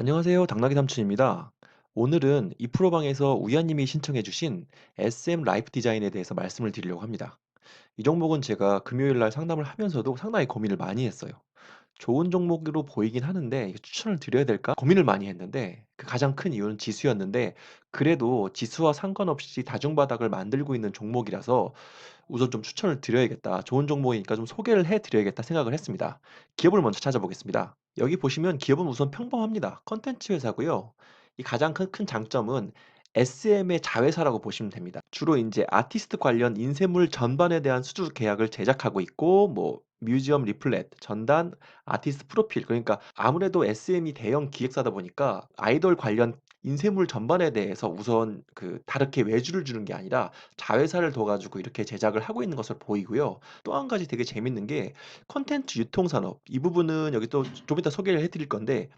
안녕하세요. 당나귀 삼촌입니다. 오늘은 이 프로방에서 우야님이 신청해 주신 SM 라이프 디자인에 대해서 말씀을 드리려고 합니다. 이 종목은 제가 금요일 날 상담을 하면서도 상당히 고민을 많이 했어요. 좋은 종목으로 보이긴 하는데 이거 추천을 드려야 될까? 고민을 많이 했는데 그 가장 큰 이유는 지수였는데 그래도 지수와 상관없이 다중바닥을 만들고 있는 종목이라서 우선 좀 추천을 드려야겠다. 좋은 종목이니까 좀 소개를 해 드려야겠다 생각을 했습니다. 기업을 먼저 찾아보겠습니다. 여기 보시면 기업은 우선 평범합니다. 컨텐츠 회사고요. 이 가장 큰 장점은 SM의 자회사라고 보시면 됩니다. 주로 인제 아티스트 관련 인쇄물 전반에 대한 수주 계약을 제작하고 있고 뭐 뮤지엄 리플렛, 전단, 아티스트 프로필 그러니까 아무래도 SM이 대형 기획사다 보니까 아이돌 관련 인쇄물 전반에 대해서 우선 다르게 외주를 주는 게 아니라 자회사를 둬 가지고 이렇게 제작을 하고 있는 것으로 보이고요. 또 한 가지 되게 재밌는 게 콘텐츠 유통 산업 이 부분은 여기 또 좀 이따 소개를 해 드릴 건데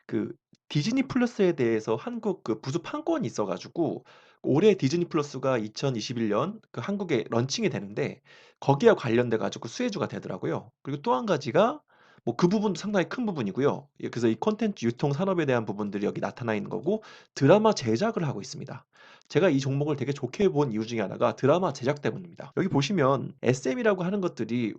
그 디즈니 플러스에 대해서 한국 부수 판권이 있어 가지고 올해 디즈니 플러스가 2021년 한국에 런칭이 되는데 거기와 관련돼 가지고 수혜주가 되더라고요. 그리고 또 한 가지가 뭐 그 부분도 상당히 큰 부분이고요. 예 그래서 이 콘텐츠 유통 산업에 대한 부분들이 여기 나타나 있는 거고 드라마 제작을 하고 있습니다. 제가 이 종목을 되게 좋게 본 이유 중에 하나가 드라마 제작 때문입니다. 여기 보시면 SM이라고 하는 것들이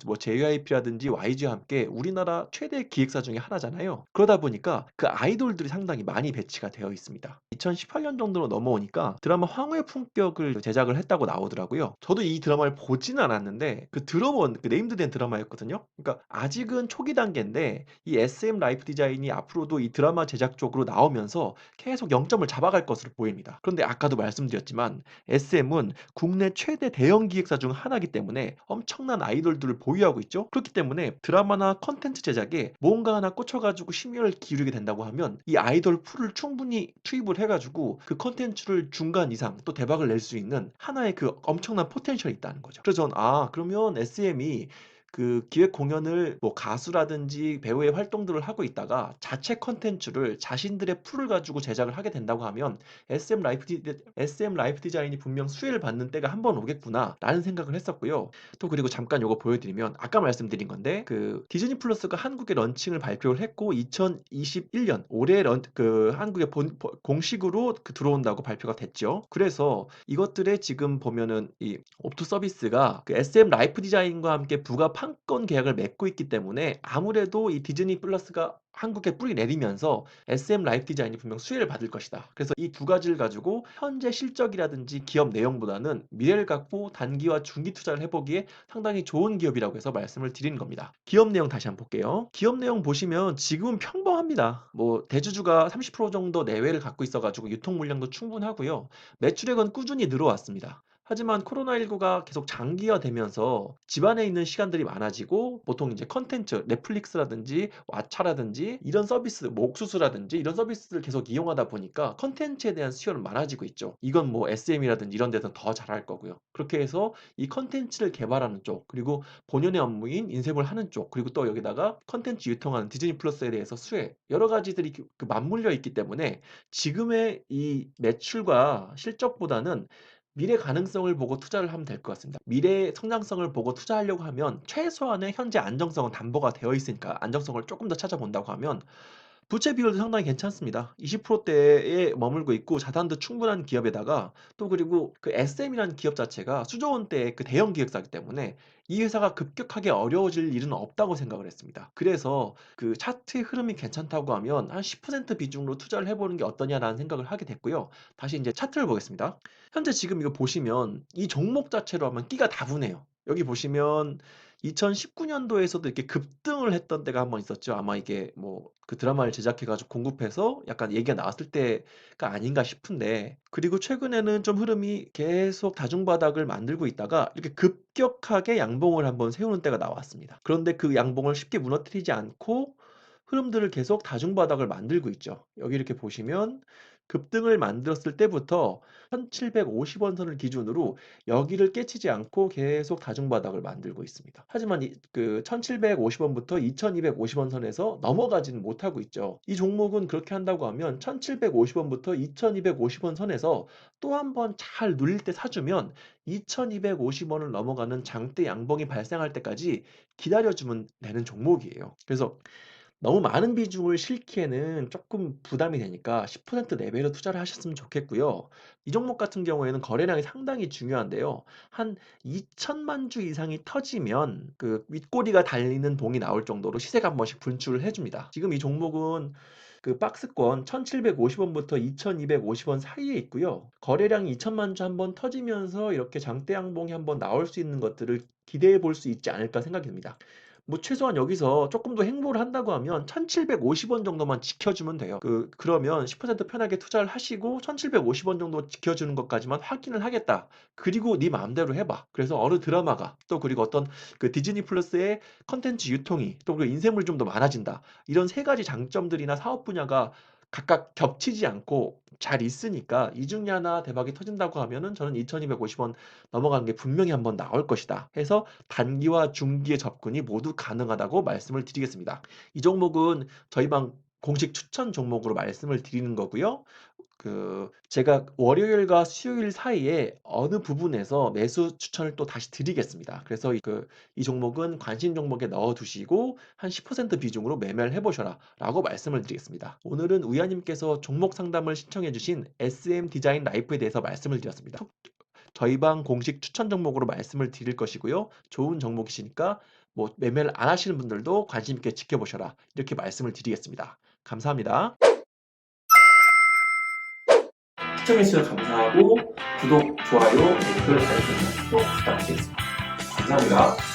뭐 JYP라든지 YG와 함께 우리나라 최대 기획사 중에 하나잖아요. 그러다 보니까 그 아이돌들이 상당히 많이 배치가 되어 있습니다. 2018년 정도로 넘어오니까 드라마 황후의 품격을 제작을 했다고 나오더라고요. 저도 이 드라마를 보지는 않았는데 들어본 네임드된 드라마였거든요. 그러니까 아직은 초기 단계인데 이 SM 라이프 디자인이 앞으로도 이 드라마 제작 쪽으로 나오면서 계속 영점을 잡아갈 것으로 보입니다. 그런데 아까도 말씀드렸지만 SM은 국내 최대 대형 기획사 중 하나이기 때문에 엄청난 아이돌들을 보유하고 있죠. 그렇기 때문에 드라마나 콘텐츠 제작에 뭔가 하나 꽂혀 가지고 심혈을 기울이게 된다고 하면 이 아이돌 풀을 충분히 투입을 해 가지고 그 콘텐츠를 중간 이상 또 대박을 낼 수 있는 하나의 엄청난 포텐셜이 있다는 거죠. 그래서 저는 '아 그러면 SM이 기획 공연을 뭐 가수라든지 배우의 활동들을 하고 있다가 자체 콘텐츠를 자신들의 풀을 가지고 제작을 하게 된다고 하면 SM 라이프 디자인이 분명 수혜를 받는 때가 한 번 오겠구나.'라는 생각을 했었고요. 또 그리고 잠깐 요거 보여드리면 아까 말씀드린 건데 디즈니 플러스가 한국에 런칭을 발표를 했고 2021년 올해 한국에 공식으로 들어온다고 발표가 됐죠. 그래서 이것들에 지금 보면은 이 옵토 서비스가 SM 라이프 디자인과 함께 부가 판권 계약을 맺고 있기 때문에 아무래도 이 디즈니 플러스가 한국에 뿌리 내리면서 SM 라이프 디자인이 분명 수혜를 받을 것이다. 그래서 이 두 가지를 가지고 현재 실적이라든지 기업 내용보다는 미래를 갖고 단기와 중기 투자를 해 보기에 상당히 좋은 기업이라고 해서 말씀을 드리는 겁니다. 기업 내용 다시 한번 볼게요. 기업 내용 보시면 지금은 평범합니다. 뭐 대주주가 30% 정도 내외를 갖고 있어 가지고 유통 물량도 충분하고요. 매출액은 꾸준히 늘어왔습니다. 하지만 코로나19가 계속 장기화되면서 집안에 있는 시간들이 많아지고 보통 이제 컨텐츠, 넷플릭스라든지 왓챠라든지 이런 서비스, 뭐 옥수수라든지 이런 서비스를 계속 이용하다 보니까 컨텐츠에 대한 수요는 많아지고 있죠. 이건 뭐 SM이라든지 이런 데서는 더 잘할 거고요. 그렇게 해서 이 컨텐츠를 개발하는 쪽, 그리고 본연의 업무인 인쇄물 하는 쪽, 그리고 또 여기다가 컨텐츠 유통하는 디즈니 플러스에 대해서 수혜, 여러 가지들이 맞물려 있기 때문에 지금의 이 매출과 실적보다는 미래 가능성을 보고 투자를 하면 될 것 같습니다. 미래의 성장성을 보고 투자하려고 하면 최소한의 현재 안정성은 담보가 되어 있으니까 안정성을 조금 더 찾아본다고 하면 부채 비율도 상당히 괜찮습니다. 20%대에 머물고 있고 자산도 충분한 기업에다가 또 그리고 SM이라는 기업 자체가 수조 원대의 대형 기획사이기 때문에 이 회사가 급격하게 어려워질 일은 없다고 생각을 했습니다. 그래서 차트의 흐름이 괜찮다고 하면 한 10% 비중으로 투자를 해 보는 게 어떠냐라는 생각을 하게 됐고요. 다시 인제 차트를 보겠습니다. 현재 지금 이거 보시면 이 종목 자체로 하면 끼가 다분해요. 여기 보시면 2019 년도에서도 이렇게 급등을 했던 때가 한 번 있었죠. 아마 이게 뭐 드라마를 제작해 가지고 공급해서 약간 얘기가 나왔을 때가 아닌가 싶은데 그리고 최근에는 좀 흐름이 계속 다중바닥을 만들고 있다가 이렇게 급격하게 양봉을 한번 세우는 때가 나왔습니다. 그런데 그 양봉을 쉽게 무너뜨리지 않고 흐름들을 계속 다중바닥을 만들고 있죠. 여기 이렇게 보시면 급등을 만들었을 때부터 1,750원 선을 기준으로 여기를 깨치지 않고 계속 다중바닥을 만들고 있습니다. 하지만 1,750 원부터 2,250원 선에서 넘어가지는 못하고 있죠. 이 종목은 그렇게 한다고 하면 1,750 원부터 2,250원 선에서 또 한 번 잘 눌릴 때 사주면 2,250 원을 넘어가는 장대 양봉이 발생할 때까지 기다려 주면 되는 종목이에요. 그래서 너무 많은 비중을 실기에는 조금 부담이 되니까 10% 내외로 투자를 하셨으면 좋겠고요. 이 종목 같은 경우에는 거래량이 상당히 중요한데요. 한 2천만 주 이상이 터지면 그 윗꼬리가 달리는 봉이 나올 정도로 시세가 한 번씩 분출을 해줍니다. 지금 이 종목은 그 박스권 1,750원부터 2,250원 사이에 있고요. 거래량이 2천만 주 한번 터지면서 이렇게 장대 양봉이 한번 나올 수 있는 것들을 기대해 볼 수 있지 않을까 생각이 듭니다. 뭐 최소한 여기서 조금 더 행보를 한다고 하면 1,750원 정도만 지켜주면 돼요. 그러면 10% 편하게 투자를 하시고 1,750원 정도 지켜주는 것까지만 확인을 하겠다. 그리고 네 마음대로 해봐. 그래서 어느 드라마가 또 그리고 어떤 그 디즈니 플러스의 컨텐츠 유통이 또 그리고 인쇄물이 좀 더 많아진다. 이런 세 가지 장점들이나 사업 분야가 각각 겹치지 않고 잘 있으니까 이 중에 하나 대박이 터진다고 하면은 저는 2,250원 넘어가는 게 분명히 한번 나올 것이다 해서 단기와 중기의 접근이 모두 가능하다고 말씀을 드리겠습니다. 이 종목은 저희 방 공식 추천 종목으로 말씀을 드리는 거고요. 제가 월요일과 수요일 사이에 어느 부분에서 매수 추천을 또 다시 드리겠습니다. 그래서 이 종목은 관심 종목에 넣어 두시고 한 10% 비중으로 매매를 해보셔라 라고 말씀을 드리겠습니다. 오늘은 우야님께서 종목 상담을 신청해 주신 SM 디자인 라이프에 대해서 말씀을 드렸습니다. 저희 방 공식 추천 종목으로 말씀을 드릴 것이고요. 좋은 종목이시니까 뭐 매매를 안 하시는 분들도 관심 있게 지켜보셔라 이렇게 말씀을 드리겠습니다. 감사합니다. 시청해주셔서 감사하고 구독, 좋아요, 댓글, 알림 설정 꼭 부탁드리겠습니다. 감사합니다.